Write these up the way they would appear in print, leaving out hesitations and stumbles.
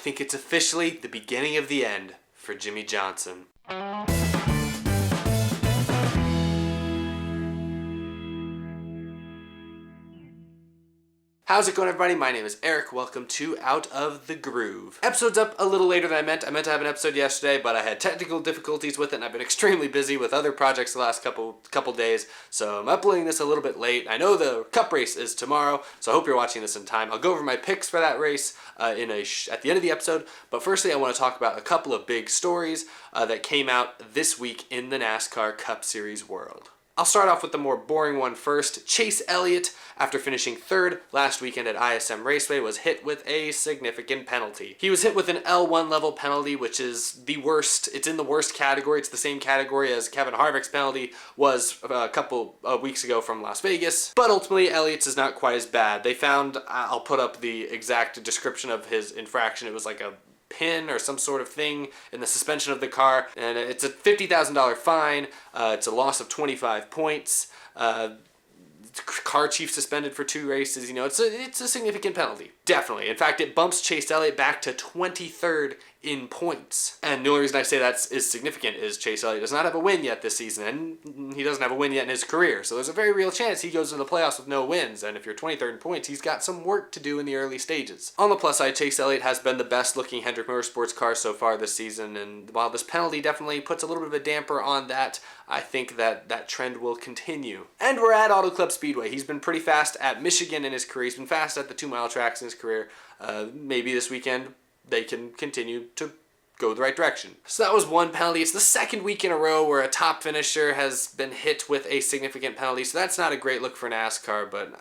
think it's officially the beginning of the end for Jimmie Johnson. How's it going, everybody? My name is Eric. Welcome to Out of the Groove. Episode's up a little later than I meant. I meant to have an episode yesterday, but I had technical difficulties with it, and I've been extremely busy with other projects the last couple days, so I'm uploading this a little bit late. I know the Cup race is tomorrow, so I hope you're watching this in time. I'll go over my picks for that race at the end of the episode, but firstly, I want to talk about a couple of big stories that came out this week in the NASCAR Cup Series world. I'll start off with the more boring one first. Chase Elliott, after finishing third last weekend at ISM Raceway, was hit with a significant penalty. He was hit with an L1 level penalty, which is the worst. It's in the worst category. It's the same category as Kevin Harvick's penalty was a couple of weeks ago from Las Vegas. But ultimately, Elliott's is not quite as bad. They found, I'll put up the exact description of his infraction. It was like a pin or some sort of thing in the suspension of the car, and it's a $50,000 fine. It's a loss of 25 points. Car chief suspended for 2 races. You know, it's a significant penalty. Definitely. In fact, it bumps Chase Elliott back to 23rd in points. And the only reason I say that is significant is Chase Elliott does not have a win yet this season, and he doesn't have a win yet in his career. So there's a very real chance he goes into the playoffs with no wins. And if you're 23rd in points, he's got some work to do in the early stages. On the plus side, Chase Elliott has been the best looking Hendrick Motorsports car so far this season. And while this penalty definitely puts a little bit of a damper on that, I think that trend will continue. And we're at Auto Club Speedway. He's been pretty fast at Michigan in his career. He's been fast at the 2-mile tracks in his career. Maybe this weekend they can continue to go the right direction. So that was one penalty. It's the second week in a row where a top finisher has been hit with a significant penalty. So that's not a great look for NASCAR, but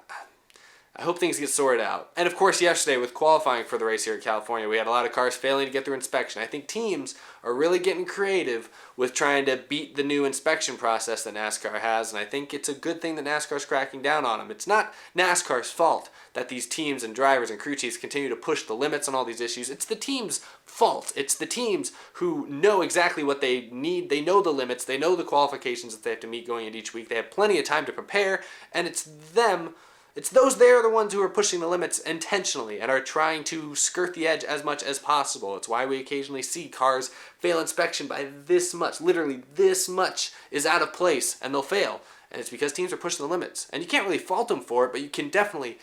I hope things get sorted out. And of course, yesterday with qualifying for the race here in California, we had a lot of cars failing to get through inspection. I think teams are really getting creative with trying to beat the new inspection process that NASCAR has, and I think it's a good thing that NASCAR's cracking down on them. It's not NASCAR's fault that these teams and drivers and crew chiefs continue to push the limits on all these issues. It's the team's fault. It's the teams who know exactly what they need. They know the limits. They know the qualifications that they have to meet going into each week. They have plenty of time to prepare, and it's them. It's those they're the ones who are pushing the limits intentionally and are trying to skirt the edge as much as possible. It's why we occasionally see cars fail inspection by this much. Literally, this much is out of place, and they'll fail. And it's because teams are pushing the limits. And you can't really fault them for it, but you can definitely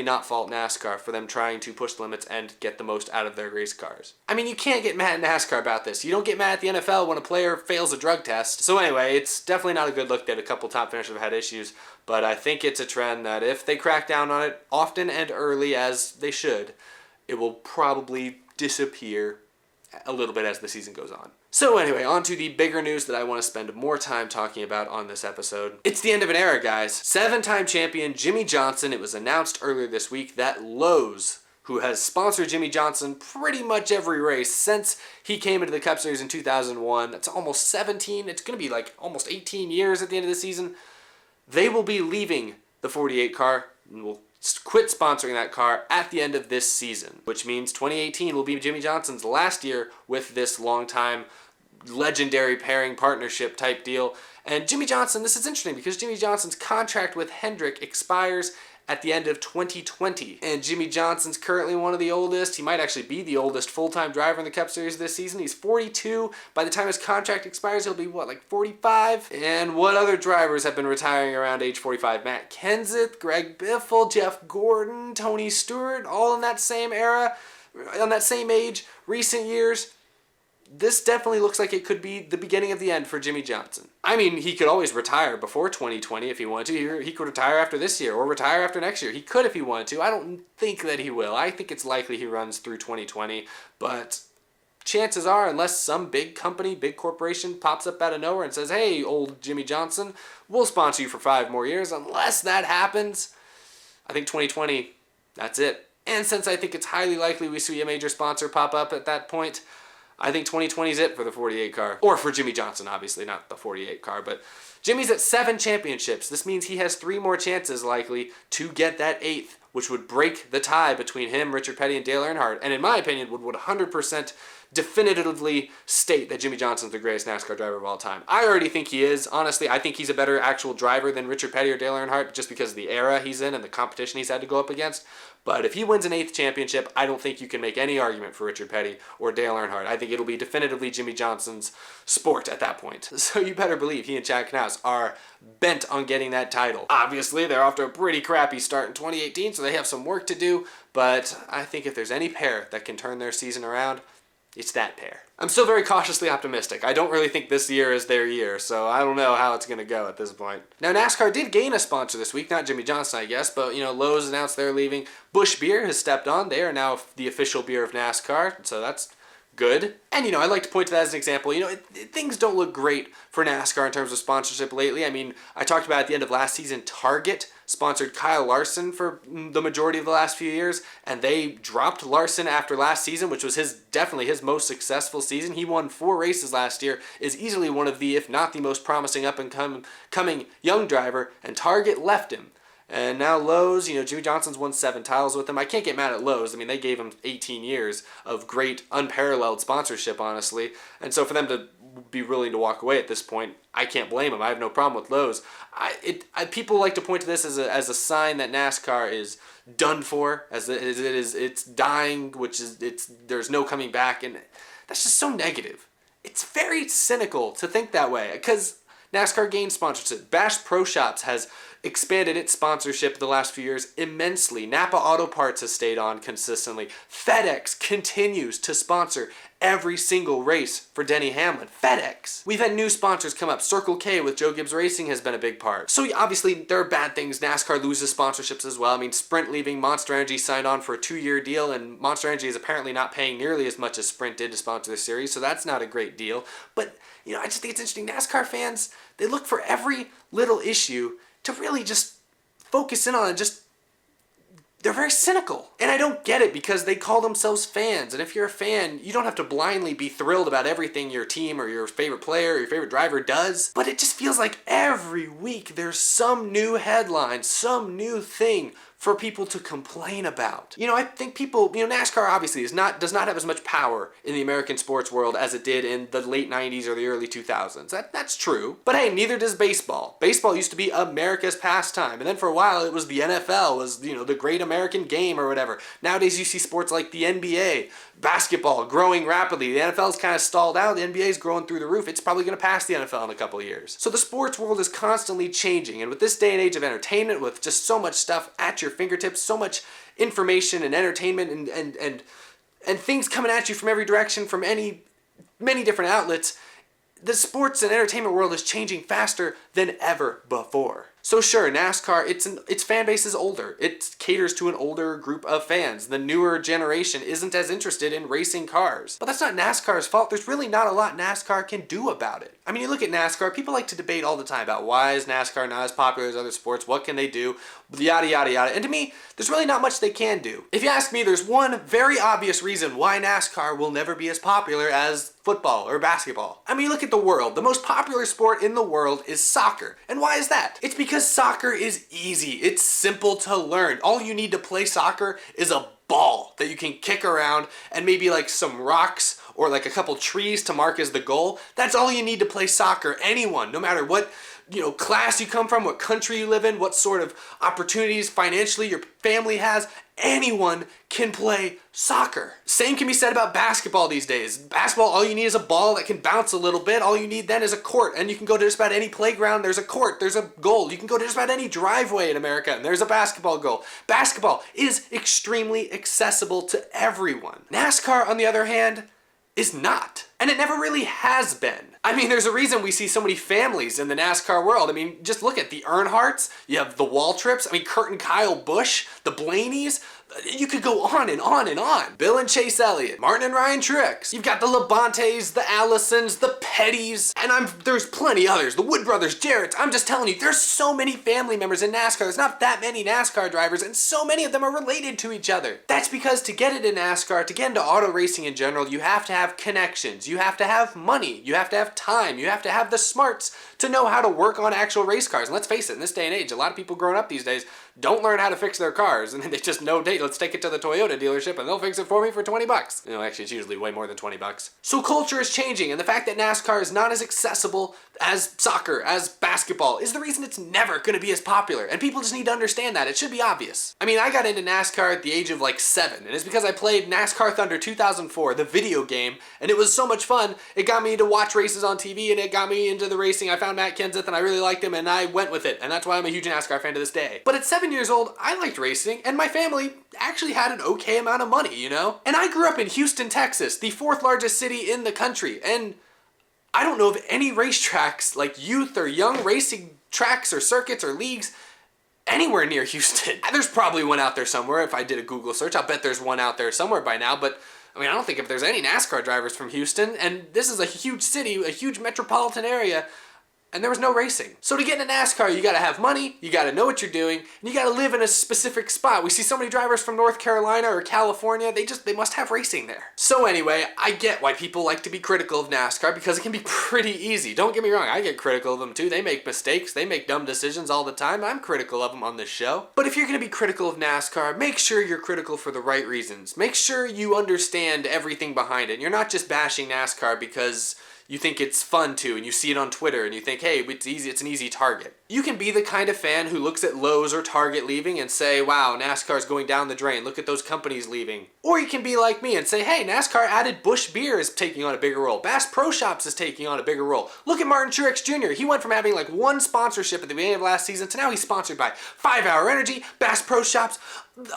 not fault NASCAR for them trying to push the limits and get the most out of their race cars. I mean, you can't get mad at NASCAR about this. You don't get mad at the NFL when a player fails a drug test. So anyway, it's definitely not a good look that a couple top finishers have had issues, but I think it's a trend that if they crack down on it often and early, as they should, it will probably disappear a little bit as the season goes on. So anyway, on to the bigger news that I want to spend more time talking about on this episode. It's the end of an era, guys. 7-time champion Jimmie Johnson. It was announced earlier this week that Lowe's, who has sponsored Jimmie Johnson pretty much every race since he came into the Cup Series in 2001. That's almost 17. It's going to be like almost 18 years at the end of the season. They will be leaving the 48 car and will quit sponsoring that car at the end of this season, which means 2018 will be Jimmie Johnson's last year with this long-time legendary pairing partnership type deal. And Jimmie Johnson, this is interesting because Jimmie Johnson's contract with Hendrick expires at the end of 2020. And Jimmie Johnson's currently one of the oldest. He might actually be the oldest full-time driver in the Cup Series this season. He's 42. By the time his contract expires, he'll be, like 45? And what other drivers have been retiring around age 45? Matt Kenseth, Greg Biffle, Jeff Gordon, Tony Stewart, all in that same era, on that same age, recent years. This definitely looks like it could be the beginning of the end for Jimmie Johnson. I mean, he could always retire before 2020 if he wanted to. He could retire after this year or retire after next year. He could if he wanted to. I don't think that he will. I think it's likely he runs through 2020, but chances are, unless some big company, big corporation pops up out of nowhere and says, hey, old Jimmie Johnson, we'll sponsor you for 5 more years, unless that happens, I think 2020, that's it. And since I think it's highly likely we see a major sponsor pop up at that point, I think 2020 is it for the 48 car. Or for Jimmie Johnson, obviously, not the 48 car. But Jimmie's at 7 championships. This means he has 3 more chances, likely, to get that 8th, which would break the tie between him, Richard Petty, and Dale Earnhardt. And in my opinion, would 100% definitively state that Jimmie Johnson's the greatest NASCAR driver of all time. I already think he is. Honestly, I think he's a better actual driver than Richard Petty or Dale Earnhardt just because of the era he's in and the competition he's had to go up against. But if he wins an 8th championship, I don't think you can make any argument for Richard Petty or Dale Earnhardt. I think it'll be definitively Jimmie Johnson's sport at that point. So you better believe he and Chad Knaus are bent on getting that title. Obviously, they're off to a pretty crappy start in 2018, so they have some work to do, but I think if there's any pair that can turn their season around, it's that pair. I'm still very cautiously optimistic. I don't really think this year is their year, so I don't know how it's going to go at this point. Now, NASCAR did gain a sponsor this week, not Jimmie Johnson, I guess, but, Lowe's announced they're leaving. Busch Beer has stepped on. They are now the official beer of NASCAR, so that's good. And, I'd like to point to that as an example. Things don't look great for NASCAR in terms of sponsorship lately. I mean, I talked about at the end of last season, Target sponsored Kyle Larson for the majority of the last few years, and they dropped Larson after last season, which was definitely his most successful season. He won 4 races last year, is easily one of the, if not the most promising up-and-coming young driver, and Target left him. And now Lowe's, Jimmie Johnson's won 7 titles with him. I can't get mad at Lowe's. I mean, they gave him 18 years of great, unparalleled sponsorship, honestly. And so for them to be willing to walk away at this point, I can't blame them. I have no problem with Lowe's. People like to point to this as a sign that NASCAR is done for, it's dying, there's no coming back, and that's just so negative. It's very cynical to think that way, because NASCAR gained sponsorship. Bash Pro Shops has expanded its sponsorship the last few years immensely. Napa Auto Parts has stayed on consistently. FedEx continues to sponsor every single race for Denny Hamlin. FedEx. We've had new sponsors come up. Circle K with Joe Gibbs Racing has been a big part. So obviously there are bad things. NASCAR loses sponsorships as well. I mean, Sprint leaving, Monster Energy signed on for a 2-year deal, and Monster Energy is apparently not paying nearly as much as Sprint did to sponsor the series, so that's not a great deal. But, I just think it's interesting. NASCAR fans, they look for every little issue to really just focus in on and they're very cynical. And I don't get it, because they call themselves fans. And if you're a fan, you don't have to blindly be thrilled about everything your team or your favorite player or your favorite driver does. But it just feels like every week there's some new headline, some new thing for people to complain about. I think people, NASCAR obviously does not have as much power in the American sports world as it did in the late 90s or the early 2000s. That's true. But hey, neither does baseball. Baseball used to be America's pastime, and then for a while it was the NFL, was, the great American game or whatever. Nowadays you see sports like the NBA, basketball growing rapidly. The NFL's kind of stalled out. The NBA's growing through the roof. It's probably going to pass the NFL in a couple of years. So the sports world is constantly changing, and with this day and age of entertainment, with just so much stuff at your fingertips, so much information and entertainment and things coming at you from every direction, from many different outlets, the sports and entertainment world is changing faster than ever before. So sure, NASCAR, its fan base is older. It caters to an older group of fans. The newer generation isn't as interested in racing cars. But that's not NASCAR's fault. There's really not a lot NASCAR can do about it. I mean, you look at NASCAR, people like to debate all the time about why is NASCAR not as popular as other sports, what can they do, yada, yada, yada. And to me, there's really not much they can do. If you ask me, there's one very obvious reason why NASCAR will never be as popular as football or basketball. I mean, look at the world. The most popular sport in the world is soccer. And why is that? It's because soccer is easy. It's simple to learn. All you need to play soccer is a ball that you can kick around and maybe like some rocks or like a couple trees to mark as the goal. That's all you need to play soccer. Anyone, no matter what class you come from, what country you live in, what sort of opportunities financially your family has, anyone can play soccer. Same can be said about basketball these days. Basketball, all you need is a ball that can bounce a little bit. All you need then is a court, and you can go to just about any playground. There's a court, there's a goal. You can go to just about any driveway in America, and there's a basketball goal. Basketball is extremely accessible to everyone. NASCAR, on the other hand, is not. And it never really has been. I mean, there's a reason we see so many families in the NASCAR world. I mean, just look at the Earnhardts, you have the Waltrips, I mean, Kurt and Kyle Busch, the Blaneys. You could go on and on and on. Bill and Chase Elliott, Martin and Ryan Truex. You've got the Labontes, the Allisons, the Pettys, and there's plenty others. The Wood brothers, Jarretts. I'm just telling you, there's so many family members in NASCAR. There's not that many NASCAR drivers, and so many of them are related to each other. That's because to get into NASCAR, to get into auto racing in general, you have to have connections. You have to have money. You have to have time. You have to have the smarts to know how to work on actual race cars. And let's face it, in this day and age, a lot of people growing up these days don't learn how to fix their cars, and they just know, hey, let's take it to the Toyota dealership and they'll fix it for me for 20 bucks. You know, actually it's usually way more than 20 bucks. So culture is changing, and the fact that NASCAR is not as accessible as soccer, as basketball, is the reason it's never going to be as popular, and people just need to understand that. It should be obvious. I mean, I got into NASCAR at the age of like 7, and it's because I played NASCAR Thunder 2004, the video game, and it was so much fun. It got me to watch races on TV, and it got me into the racing. I found Matt Kenseth, and I really liked him, and I went with it, and that's why I'm a huge NASCAR fan to this day. But at 7 years old, I liked racing, and my family actually had an okay amount of money, you know? And I grew up in Houston, Texas, the 4th largest city in the country, and I don't know of any racetracks, like youth or young racing tracks or circuits or leagues anywhere near Houston. There's probably one out there somewhere. If I did a Google search, I'll bet there's one out there somewhere by now, but I mean, I don't think if there's any NASCAR drivers from Houston, and this is a huge city, a huge metropolitan area, and there was no racing. So to get into NASCAR, you gotta have money, you gotta know what you're doing, and you gotta live in a specific spot. We see so many drivers from North Carolina or California, they must have racing there. So anyway, I get why people like to be critical of NASCAR because it can be pretty easy. Don't get me wrong, I get critical of them too. They make mistakes, they make dumb decisions all the time. I'm critical of them on this show. But if you're gonna be critical of NASCAR, make sure you're critical for the right reasons. Make sure you understand everything behind it. You're not just bashing NASCAR because you think it's fun to, and you see it on Twitter, and you think, hey, it's an easy target. You can be the kind of fan who looks at Lowe's or Target leaving and say, wow, NASCAR's going down the drain, look at those companies leaving. Or you can be like me and say, hey, NASCAR added Busch Beer is taking on a bigger role, Bass Pro Shops is taking on a bigger role. Look at Martin Truex Jr., he went from having like one sponsorship at the beginning of last season to now he's sponsored by 5 Hour Energy, Bass Pro Shops,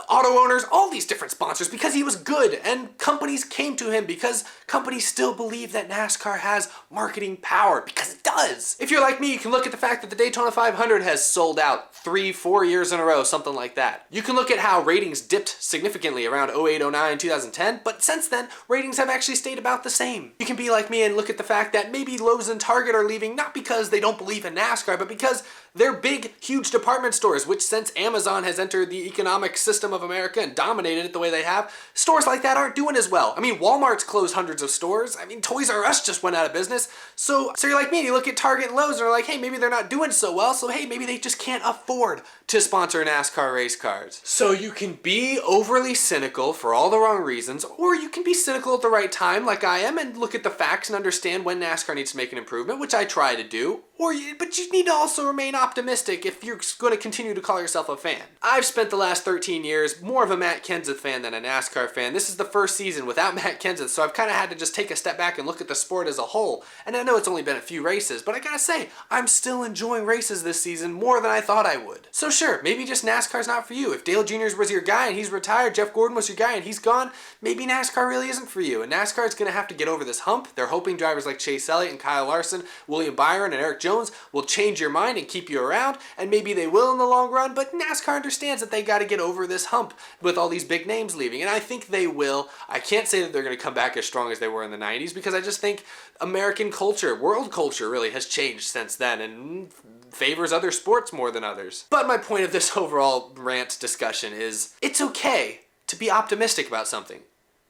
auto owners, all these different sponsors because he was good, and companies came to him because companies still believe that NASCAR has marketing power, because it does. If you're like me, you can look at the fact that the Daytona 500 has sold out 3-4 years in a row, something like that. You can look at how ratings dipped significantly around 08, 09, 2010, but since then, ratings have actually stayed about the same. You can be like me and look at the fact that maybe Lowe's and Target are leaving not because they don't believe in NASCAR, but because they're big, huge department stores, which since Amazon has entered the economic system of America and dominated it the way they have, stores like that aren't doing as well. I mean, Walmart's closed hundreds of stores. I mean, Toys R Us just went out of business. So you're like me and you look at Target and Lowe's and you're like, hey, maybe they're not doing so well, so hey, maybe they just can't afford to sponsor NASCAR race cars. So you can be overly cynical for all the wrong reasons, or you can be cynical at the right time like I am and look at the facts and understand when NASCAR needs to make an improvement, which I try to do. But you need to also remain optimistic if you're going to continue to call yourself a fan. I've spent the last 13 years more of a Matt Kenseth fan than a NASCAR fan. This is the first season without Matt Kenseth, so I've kind of had to just take a step back and look at the sport as a whole. And I know it's only been a few races, but I gotta say, I'm still enjoying races this season more than I thought I would. So sure, maybe just NASCAR's not for you. If Dale Jr. was your guy and he's retired, Jeff Gordon was your guy and he's gone, maybe NASCAR really isn't for you. And NASCAR's gonna have to get over this hump. They're hoping drivers like Chase Elliott and Kyle Larson, William Byron and Eric Jones will change your mind and keep you around, and maybe they will in the long run, but NASCAR understands that they got to get over this hump with all these big names leaving, and I think they will. I can't say that they're going to come back as strong as they were in the 90s, because I just think American culture, world culture really has changed since then and favors other sports more than others. But my point of this overall rant discussion is, it's okay to be optimistic about something.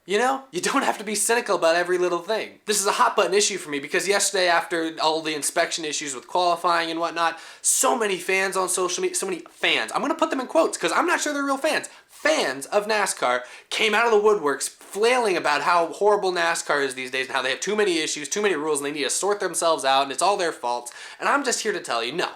You know, you don't have to be cynical about every little thing. This is a hot button issue for me because yesterday, after all the inspection issues with qualifying and whatnot, so many fans on social media, so many fans, I'm going to put them in quotes because I'm not sure they're real fans of NASCAR came out of the woodworks flailing about how horrible NASCAR is these days and how they have too many issues, too many rules, and they need to sort themselves out and it's all their fault. And I'm just here to tell you, no.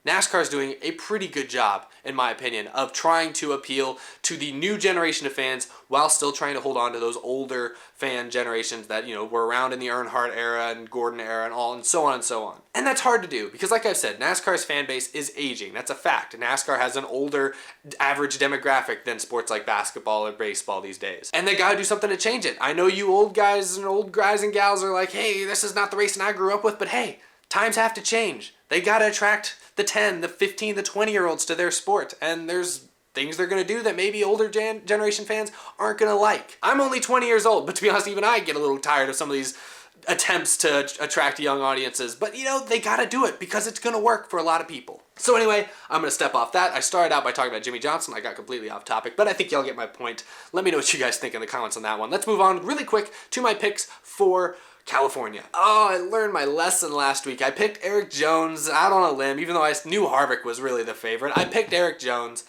NASCAR is doing a pretty good job, in my opinion, of trying to appeal to the new generation of fans while still trying to hold on to those older fan generations that, you know, were around in the Earnhardt era and Gordon era and all, and so on and so on. And that's hard to do because, like I've said, NASCAR's fan base is aging. That's a fact. NASCAR has an older average demographic than sports like basketball or baseball these days. And they gotta do something to change it. I know you old guys and gals are like, hey, this is not the racing I grew up with, but hey, times have to change. They gotta attract the 10, the 15, the 20-year-olds to their sport, and there's things they're going to do that maybe older generation fans aren't going to like. I'm only 20 years old, but to be honest, even I get a little tired of some of these attempts to attract young audiences, but you know, they got to do it because it's going to work for a lot of people. So anyway, I'm going to step off that. I started out by talking about Jimmie Johnson. I got completely off topic, but I think y'all get my point. Let me know what you guys think in the comments on that one. Let's move on really quick to my picks for California. Oh, I learned my lesson last week. I picked Erik Jones out on a limb, even though I knew Harvick was really the favorite. I picked Erik Jones.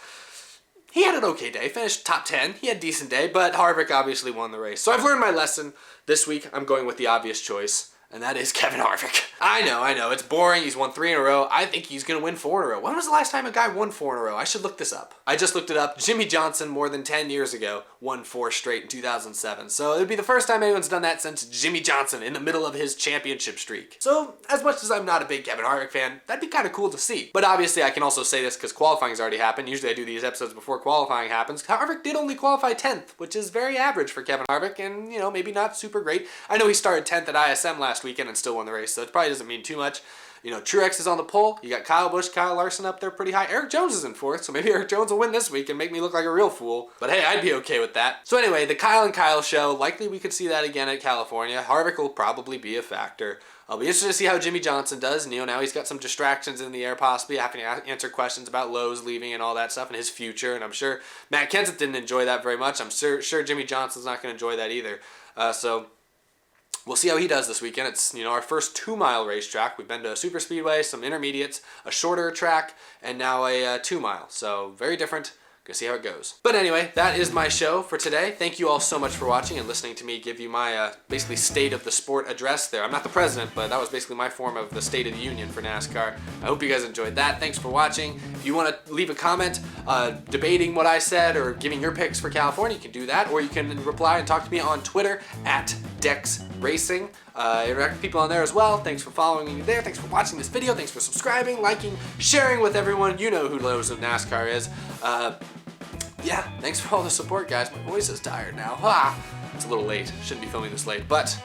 He had an okay day, finished top 10. He had a decent day, but Harvick obviously won the race. So I've learned my lesson. This week, I'm going with the obvious choice, and that is Kevin Harvick. I know, it's boring. He's won 3 in a row. I think he's going to win 4 in a row. When was the last time a guy won 4 in a row? I should look this up. I just looked it up. Jimmie Johnson, more than 10 years ago, won 4 straight in 2007. So it would be the first time anyone's done that since Jimmie Johnson in the middle of his championship streak. So as much as I'm not a big Kevin Harvick fan, that'd be kind of cool to see. But obviously I can also say this because qualifying's already happened. Usually I do these episodes before qualifying happens. Harvick did only qualify 10th, which is very average for Kevin Harvick and, maybe not super great. I know he started 10th at ISM last weekend and still won the race, so it probably doesn't mean too much. Truex is on the pole. You got Kyle Busch, Kyle Larson up there pretty high. Erik Jones is in 4th, so maybe Erik Jones will win this week and make me look like a real fool. But hey, I'd be okay with that. So anyway, the Kyle and Kyle show, likely we could see that again at California. Harvick will probably be a factor. I'll be interested to see how Jimmie Johnson does. Now he's got some distractions in the air, possibly having to answer questions about Lowe's leaving and all that stuff and his future. And I'm sure Matt Kenseth didn't enjoy that very much. I'm sure Jimmie Johnson's not going to enjoy that either. So we'll see how he does this weekend. It's, our first 2-mile racetrack. We've been to a super speedway, some intermediates, a shorter track, and now a 2-mile. So very different. Gonna see how it goes. But anyway, that is my show for today. Thank you all so much for watching and listening to me give you my basically state of the sport address there. I'm not the president, but that was basically my form of the State of the Union for NASCAR. I hope you guys enjoyed that. Thanks for watching. If you want to leave a comment debating what I said or giving your picks for California, you can do that. Or you can reply and talk to me on Twitter at Dex Racing. Interact with people on there as well. Thanks for following me there. Thanks for watching this video. Thanks for subscribing, liking, sharing with everyone. You know who knows what NASCAR is. Yeah, thanks for all the support, guys. My voice is tired now. It's a little late. Shouldn't be filming this late, but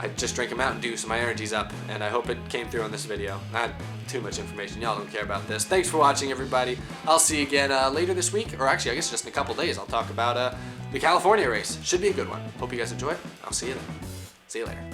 I just drank a Mountain Dew, so my energy's up, and I hope it came through on this video. Not too much information. Y'all don't care about this. Thanks for watching, everybody. I'll see you again later this week, or actually, I guess just in a couple days. I'll talk about the California race. Should be a good one. Hope you guys enjoy. I'll see you then. See you later.